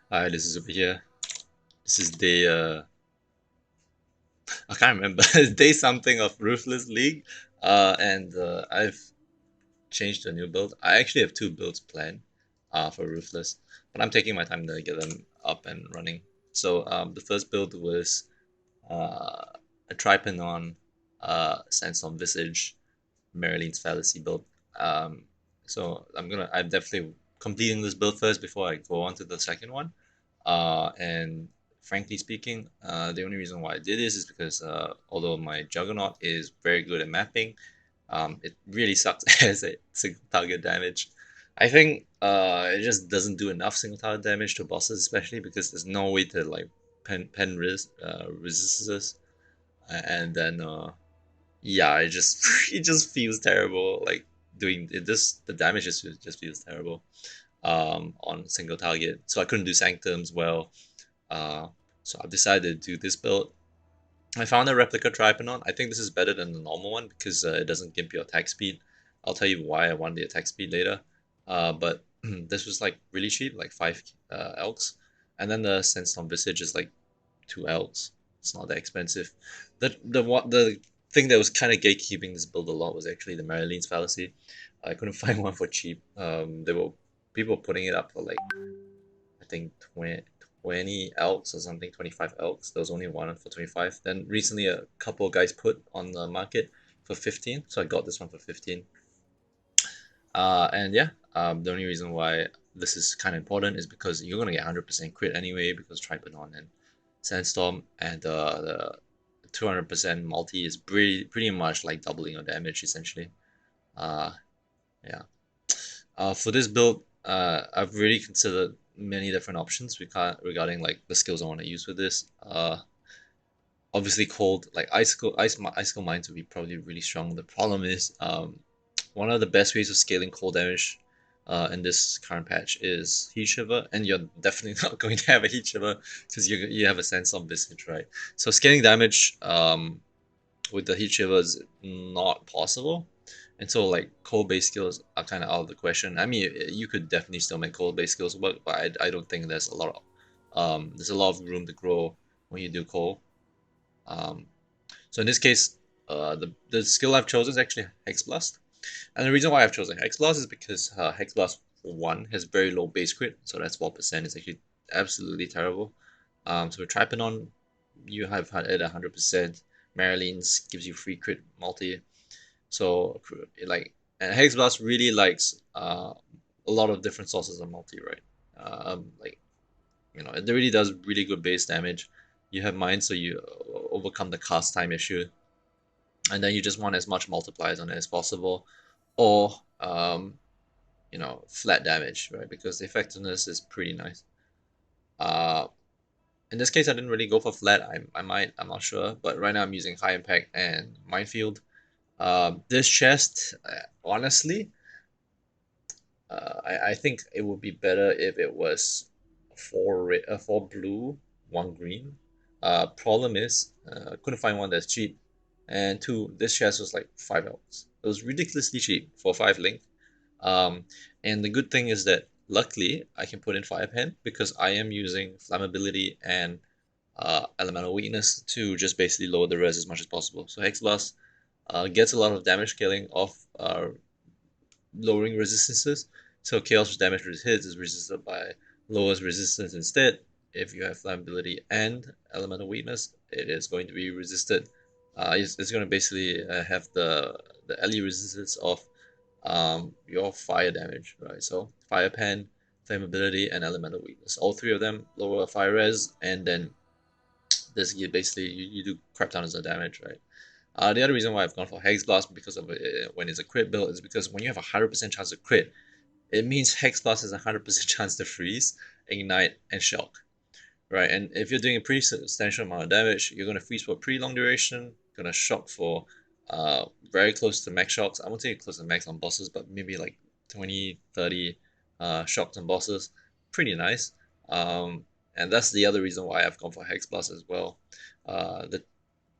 Hi, this is over here. This is day I can't remember. Day something of Ruthless League. And I've changed to a new build. I actually have two builds planned for Ruthless, but I'm taking my time to get them up and running. So the first build was a Tripanon Sandstorm Visage Mariline's Fallacy build. Um, I'm definitely completing this build first before I go on to the second one. And frankly speaking, the only reason why I did this is because although my Juggernaut is very good at mapping, it really sucks as a single target damage. I think it just doesn't do enough single target damage to bosses, especially because there's no way to like pen resist, and then yeah, it just it just feels terrible. Like doing it, the damage just feels terrible on single target. So I couldn't do Sanctums well. Uh, so I've decided to do this build. I found a replica Tripanon. I think this is better than the normal one because it doesn't gimp your attack speed. I'll tell you why I want the attack speed later. But this was like really cheap, like 5 elks. And then the Sandstorm Visage is like 2 elks. It's not that expensive. The thing that was kind of gatekeeping this build a lot was actually the Mariline's Fallacy. I couldn't find one for cheap. They were people putting it up for like I think 20 elks or something, 25 elks. There was only one for 25. Then recently a couple of guys put on the market for 15, so I got this one for 15. And yeah, the only reason why this is kind of important is because you're gonna get 100% crit anyway because Tripanon and Sandstorm, and the 200% multi is pretty much like doubling your damage essentially. Uh, yeah. For this build, I've really considered many different options regarding like the skills I want to use with this. Obviously, cold like icicle mines would be probably really strong. The problem is, one of the best ways of scaling cold damage, in this current patch is heat shiver, and you're definitely not going to have a heat shiver because you have a sense of visage, right? So scaling damage, with the heat shiver is not possible. And so like cold base skills are kind of out of the question. I mean, you could definitely still make cold base skills work, but I don't think there's a lot of room to grow when you do cold. Um, so in this case, the skill I've chosen is actually Hexblast. And the reason why I've chosen Hexblast is because Hexblast 1 has very low base crit, so that's 4%. It's actually absolutely terrible. So with Tripanon, you have had it 100%. Mariline's gives you free crit multi. So like, and Hexblast really likes a lot of different sources of multi, right? Like it really does really good base damage. You have mine, so you overcome the cast time issue, and then you just want as much multipliers on it as possible, or flat damage, right? Because the effectiveness is pretty nice. Uh, in this case, I didn't really go for flat. I might, I'm not sure, but right now I'm using high impact and minefield. This chest, honestly, I think it would be better if it was four blue, one green. Problem is, I couldn't find one that's cheap, and two, this chest was like 5 elks. It was ridiculously cheap for 5 link. Um, and the good thing is that luckily I can put in fire pen because I am using flammability and elemental weakness to just basically lower the res as much as possible. So Hex Blast gets a lot of damage scaling off lowering resistances. So chaos damage hits is resisted by lowest resistance instead. If you have flammability and elemental weakness, it is going to be resisted. It's going to basically have the LE resistance of your fire damage, right? So fire pen, flammability, and elemental weakness. All three of them lower fire res, and then this you basically you do crap tons of damage, right? The other reason why I've gone for Hex Blast because of when it's a crit build is because when you have a 100% chance to crit, it means Hex Blast has a 100% chance to freeze, ignite, and shock, right? And if you're doing a pretty substantial amount of damage, you're going to freeze for a pretty long duration, going to shock for very close to max shocks. I won't say close to max on bosses, but maybe like 20, 30 shocks on bosses. Pretty nice. Um, and that's the other reason why I've gone for Hex Blast as well. The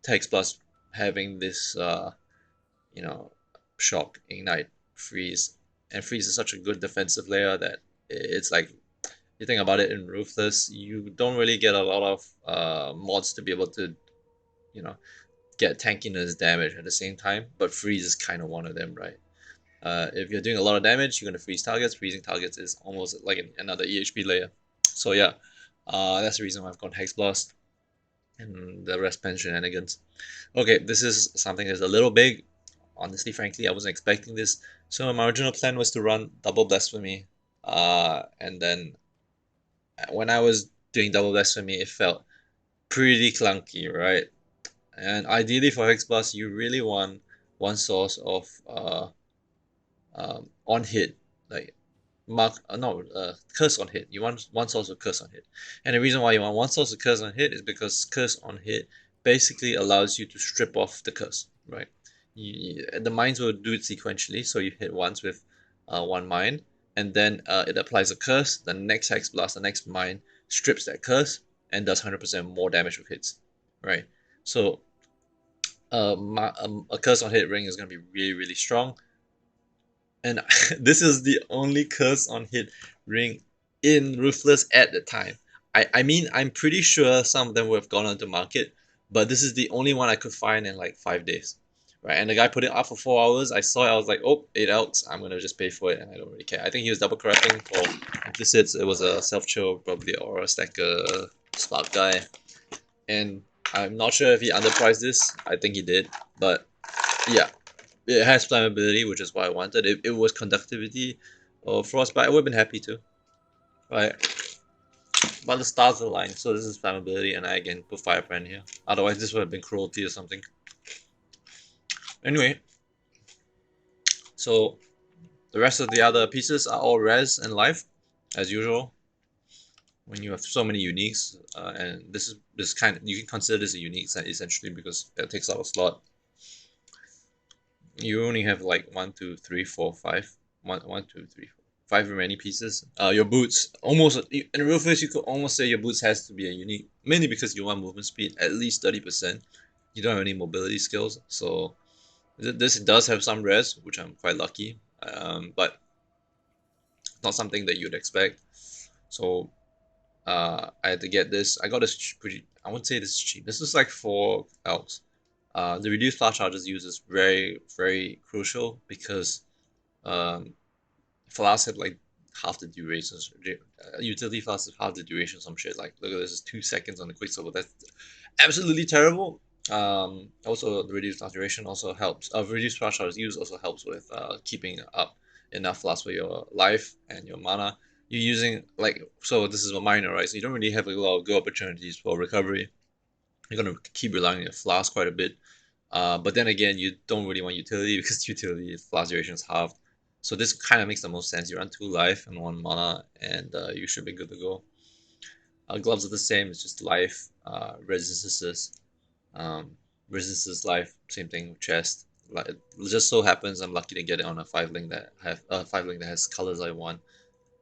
Hex Blast having this, you know, shock, ignite, freeze, and freeze is such a good defensive layer that it's like you think about it, in Ruthless, you don't really get a lot of mods to be able to, you know, get tankiness damage at the same time, but freeze is kind of one of them, right? If you're doing a lot of damage, you're gonna freeze targets. Freezing targets is almost like another EHP layer. So yeah, that's the reason why I've gone Hexblast and the rest pen shenanigans. Okay, this is something that's a little big. Honestly, frankly, I wasn't expecting this. So my original plan was to run double blasphemy, and then when I was doing double blasphemy, it felt pretty clunky, right? And ideally for Hex Blast, you really want one source of on hit, like mark no curse on hit. You want one source of curse on hit, and the reason why you want one source of curse on hit is because curse on hit basically allows you to strip off the curse, right? The mines will do it sequentially, so you hit once with one mine, and then it applies a curse. The next hex blast, the next mine strips that curse and does 100% more damage with hits, right? So a curse on hit ring is going to be really strong, and this is the only curse on hit ring in Ruthless at the time. I mean, I'm pretty sure some of them would have gone onto market, but this is the only one I could find in like 5 days, right? And the guy put it up for 4 hours. I saw it, I was like, oh, 8 elks. I'm gonna just pay for it, and I don't really care. I think he was double correcting for implicits. It was a self chill probably, or a stacker spark guy, and I'm not sure if he underpriced this. I think he did, but yeah, it has flammability, which is what I wanted. If it was conductivity or frostbite, I would have been happy too. Right? But the stars align, so this is flammability, and I again put firebrand here. Otherwise, this would have been cruelty or something. Anyway, so the rest of the other pieces are all res and life, as usual. When you have so many uniques, and this kind of, you can consider this a unique set essentially because it takes up a slot. You only have like 1, 2, 3, 4, 5. 1, 2, 3, 4, 5 remaining pieces. Your boots, almost in real face, you could almost say your boots has to be a unique, mainly because you want movement speed at least 30%. You don't have any mobility skills, so this does have some res, which I'm quite lucky, but not something that you'd expect. So I had to get this. I got this pretty. I wouldn't say this is cheap. This is like 4 elks. The reduced flash charges use is very crucial because flasks have like half the duration. Utility flasks have half the duration. Some shit like, look at this, is 2 seconds on the quicksilver. That's absolutely terrible. Also the reduced flash duration also helps. Reduced flash charges use also helps with keeping up enough flasks for your life and your mana. You're using like, so this is a miner, right? So you don't really have a lot of good opportunities for recovery. You're gonna keep relying on your flask quite a bit. But then again, you don't really want utility because utility flask duration is halved. So this kind of makes the most sense. You run 2 life and 1 mana, and you should be good to go. Gloves are the same. It's just life, resistances, resistances, life. Same thing. Chest. Like, it just so happens I'm lucky to get it on a 5 link that have 5 link that has colors I want.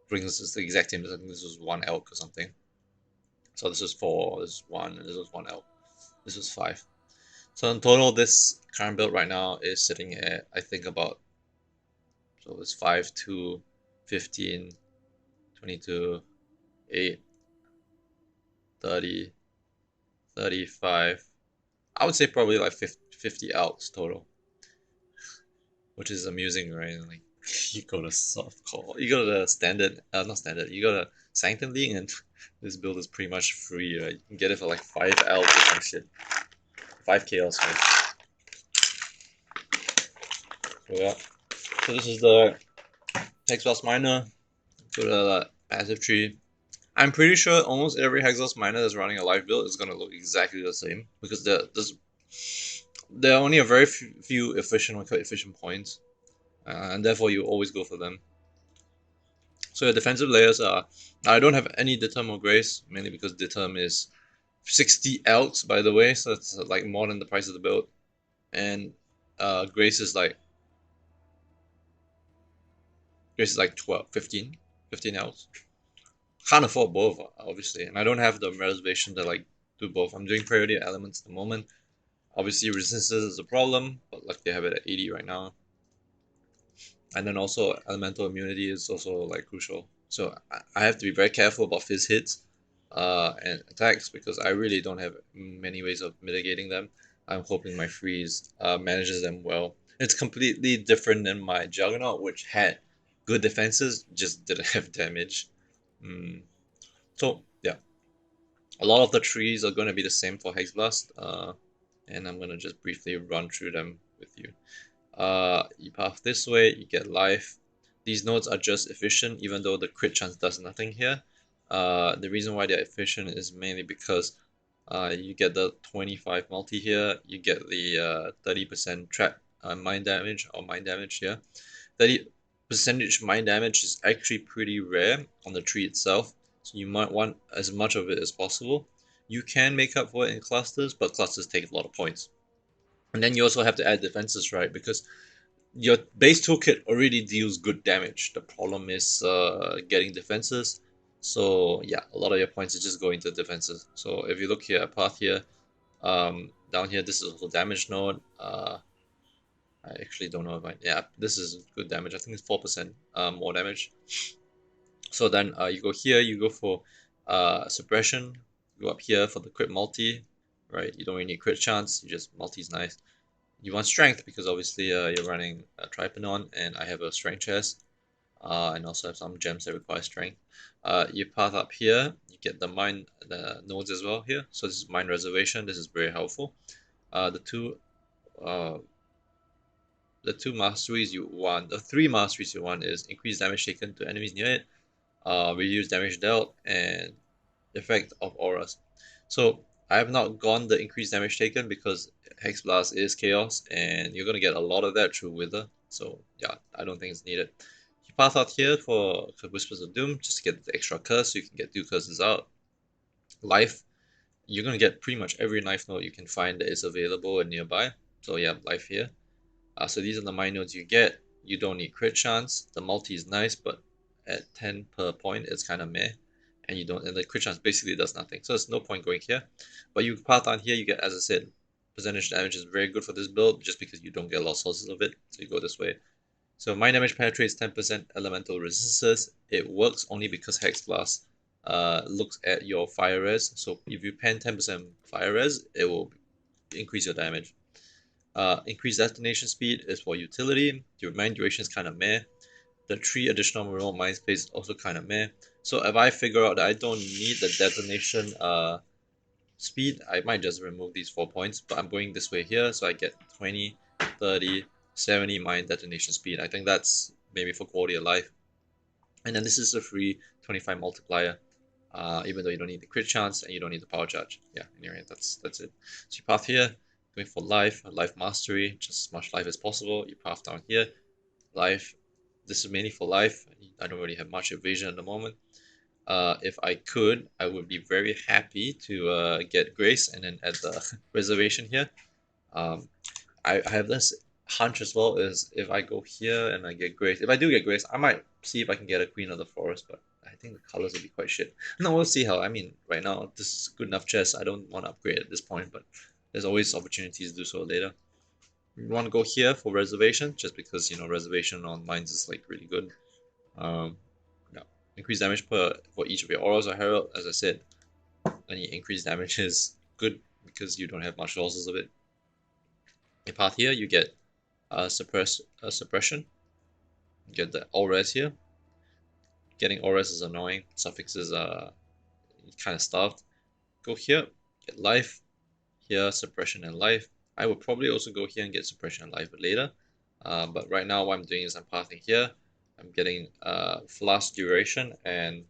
Brings us the exact same. I think this was 1 elk or something. So this is 4. This is 1, and this was 1 elk. This was 5. So in total, this current build right now is sitting at, I think, about, so it's 5, 2, 15, 22, 8, 30, 35. I would say probably like 50 elks total, which is amusing, right? Like, you go to soft core, you go to standard, not standard, you go to Sanctum League, and this build is pretty much free, right? You can get it for like 5 elks or some shit. 5 chaos, right? So yeah. So this is the Hexblast Miner. Go to the passive tree. I'm pretty sure almost every Hexblast Miner that's running a live build is going to look exactly the same because there are only a very few efficient points, and therefore you always go for them. So your defensive layers are, I don't have any Determ or Grace, mainly because Determ is 60 elks, by the way, so it's like more than the price of the build, and Grace is like 12, 15 elks. Can't afford both, obviously, and I don't have the reservation to like do both. I'm doing priority elements at the moment. Obviously, resistance is a problem, but like they have it at 80 right now. And then also elemental immunity is also like crucial. So I have to be very careful about fizz hits and attacks because I really don't have many ways of mitigating them. I'm hoping my freeze manages them well. It's completely different than my Juggernaut, which had good defenses, just didn't have damage. Mm. So yeah, a lot of the trees are going to be the same for Hexblast, and I'm going to just briefly run through them with you. You path this way, you get life. These nodes are just efficient, even though the crit chance does nothing here. The reason why they're efficient is mainly because you get the 25 multi here, you get the 30% trap mind damage or mind damage here. 30% mind damage is actually pretty rare on the tree itself, so you might want as much of it as possible. You can make up for it in clusters, but clusters take a lot of points. And then you also have to add defenses, right? Because your base toolkit already deals good damage. The problem is getting defenses. So yeah, a lot of your points are just going to defenses. So if you look here at path here, down here, this is also damage node. I actually don't know if this is good damage. I think it's 4% more damage. So then you go here, you go for suppression. You go up here for the crit multi, right? You don't really need crit chance. You just multi's nice. You want strength because obviously you're running a Tripanon, and I have a strength chest, and also have some gems that require strength. You path up here, you get the nodes as well here. So this is mine reservation. This is very helpful. The two uh, masteries you want, the three masteries you want is increase damage taken to enemies near it, reduce damage dealt, and effect of auras. So I have not gone the increased damage taken because Hexblast is chaos and you're gonna get a lot of that through Wither. So yeah, I don't think it's needed. You path out here for Whispers of Doom just to get the extra curse so you can get 2 curses out. Life, you're gonna get pretty much every knife node you can find that is available and nearby. So yeah, life here. So these are the mine nodes you get. You don't need crit chance. The multi is nice, but at 10 per point, it's kind of meh. And the crit chance basically does nothing. So there's no point going here. But you path on here, you get, as I said, percentage damage is very good for this build just because you don't get a lot of sources of it. So you go this way. So mine damage penetrates 10% elemental resistance. It works only because Hexblast looks at your fire res. So if you pen 10% fire res, it will increase your damage. Increased destination speed is for utility. Your mine duration is kind of meh. The 3 additional remote mine space is also kind of meh. So if I figure out that I don't need the detonation speed, I might just remove these 4 points. But I'm going this way here, so I get 20, 30, 70 mine detonation speed. I think that's maybe for quality of life. And then this is a free 25 multiplier. Even though you don't need the crit chance and you don't need the power charge. Yeah, anyway, that's it. So you path here, going for life mastery, just as much life as possible. You path down here, life. This is mainly for life. I don't really have much evasion at the moment. If I could, I would be very happy to get grace and then add the reservation here. I have this hunch as well is if I go here and I get grace, if I do get grace, I might see if I can get a queen of the forest, but I think the colors will be quite shit. No, we'll see how. I mean, right now this is good enough chess. I don't want to upgrade at this point, but there's always opportunities to do so later. You want to go here for reservation, just because reservation on mines is like really good. Yeah, increased damage for each of your auras or herald. As I said, any increased damage is good because you don't have much losses of it. You path here, you get suppression. You get the all res here. Getting all res is annoying. Suffixes are kind of stuffed. Go here, get life. Here, suppression and life. I would probably also go here and get suppression and life later. But right now what I'm doing is I'm pathing here. I'm getting fast duration and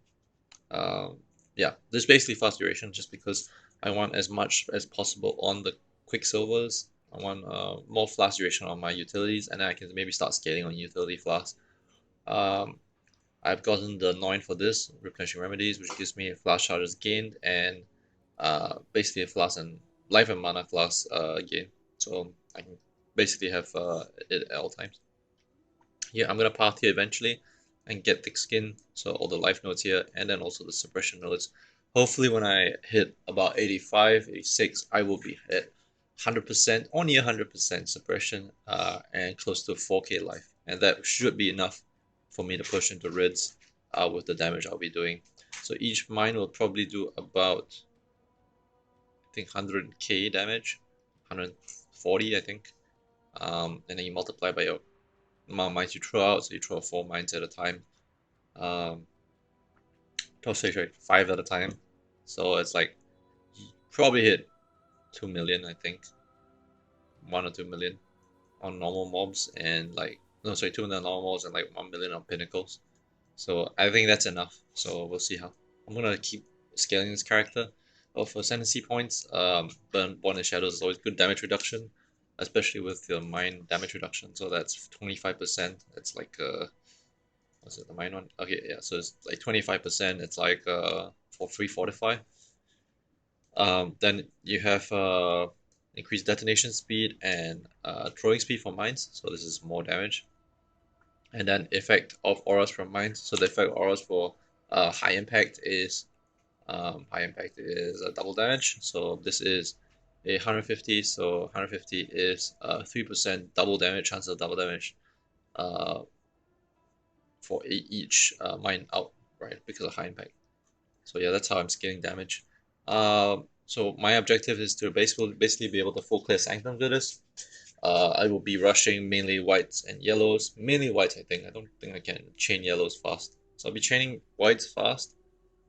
yeah, this is basically fast duration just because I want as much as possible on the quicksilvers. I want more flash duration on my utilities, and then I can maybe start scaling on utility flash. Um, I've gotten the 9 for this, replenishing remedies, which gives me flash charges gained and basically a flash and life and mana flash gain. So I can basically have it at all times. Yeah, I'm gonna path here eventually and get thick skin, so all the life nodes here, and then also the suppression nodes. Hopefully when I hit about 85, 86, I will be at 100% or near 100% suppression and close to 4k life. And that should be enough for me to push into reds with the damage I'll be doing. So each mine will probably do about, I think, 100k damage, 140 I think. And then you multiply by your amount of mines you throw out, so you throw 4 mines at a time. Sorry, 5 at a time. So it's like you probably hit 2 million, I think, 1 or 2 million on normal mobs, and like, no, sorry, 2 million on normal mobs and like 1 million on pinnacles. So I think that's enough. So we'll see how. I'm gonna keep scaling this character. Oh, for ascendancy points, Burn Born in Shadows is always good damage reduction, especially with the mine damage reduction. So that's 25%. It's like what's it, the mine one? Okay, yeah. So it's like 25%. It's like for free fortify. Then you have increased detonation speed and throwing speed for mines. So this is more damage. And then effect of auras from mines. So the effect of auras for high impact is a double damage. So this is a 150. So 150 is 3% double damage, chance of double damage for each mine out, right? Because of high impact. So yeah, that's how I'm scaling damage. So my objective is to basically be able to full clear Sanctum with this. I will be rushing mainly whites and yellows. Mainly whites, I think. I don't think I can chain yellows fast. So I'll be chaining whites fast,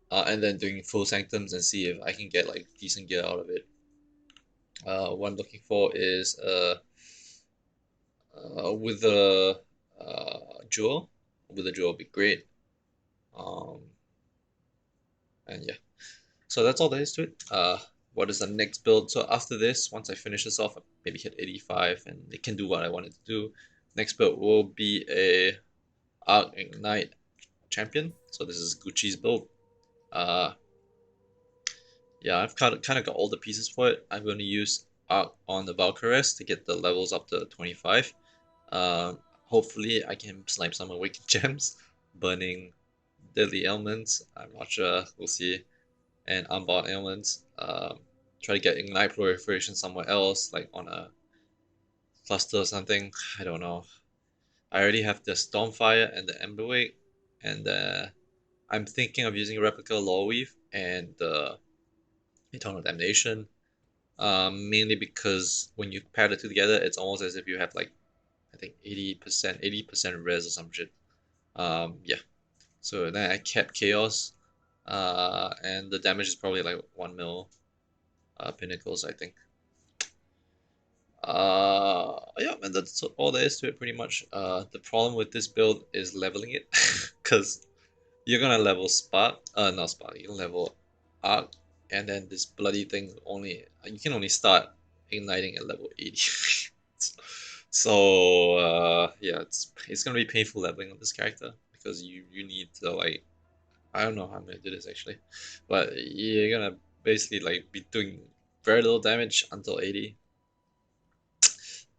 and then doing full Sanctums and see if I can get like decent gear out of it. What I'm looking for is with the jewel. With the jewel would be great. And yeah. So that's all there is to it. What is the next build? So after this, once I finish this off, I maybe hit 85 and it can do what I wanted to do. Next build will be a Arc Ignite champion. So this is Gucci's build. Yeah, I've kind of got all the pieces for it. I'm going to use Arc on the Valkyries to get the levels up to 25. Hopefully I can snipe some Awakened Gems, burning Deadly Ailments. I'm not sure. We'll see. And Unbound Ailments. Try to get Ignite Proliferation somewhere else, like on a cluster or something. I don't know. I already have the Stormfire and the Emberwake, and I'm thinking of using Replica Lawweave and the Eternal Damnation. Mainly because when you pair the two together, it's almost as if you have like, I think 80% res or some shit. Yeah. So then I kept Chaos, and the damage is probably like 1 mil pinnacles, I think. Yeah, and that's all there is to it pretty much. The problem with this build is leveling it, because you're gonna level Spark, not Spark, you're gonna level Arc, and then this bloody thing you can only start igniting at level 80. So yeah, it's gonna be painful leveling on this character because you need to like, I don't know how I'm gonna do this actually, but you're gonna basically like be doing very little damage until 80.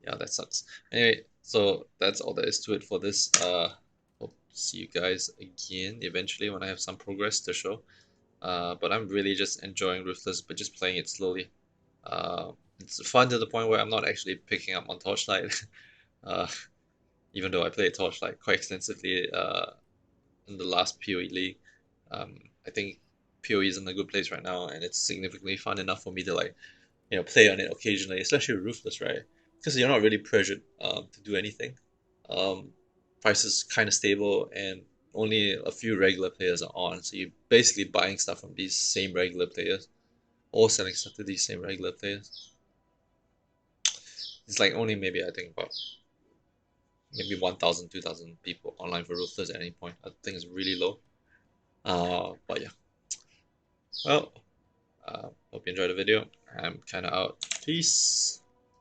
Yeah, that sucks. Anyway, so that's all there is to it for this. Hope to see you guys again eventually when I have some progress to show. But I'm really just enjoying Ruthless, but just playing it slowly. It's fun to the point where I'm not actually picking up on Torchlight, uh, even though I played Torchlight quite extensively in the last PoE league. I think PoE is in a good place right now, and it's significantly fun enough for me to like, play on it occasionally, especially Ruthless, right? Because you're not really pressured to do anything. Um, Price is kind of stable, and only a few regular players are on, so you're basically buying stuff from these same regular players or selling stuff to these same regular players. It's like only maybe I think about maybe 1,000, 2,000 people online for Ruthless at any point. I think it's really low. But yeah. Well, hope you enjoyed the video. I'm kind of out. Peace.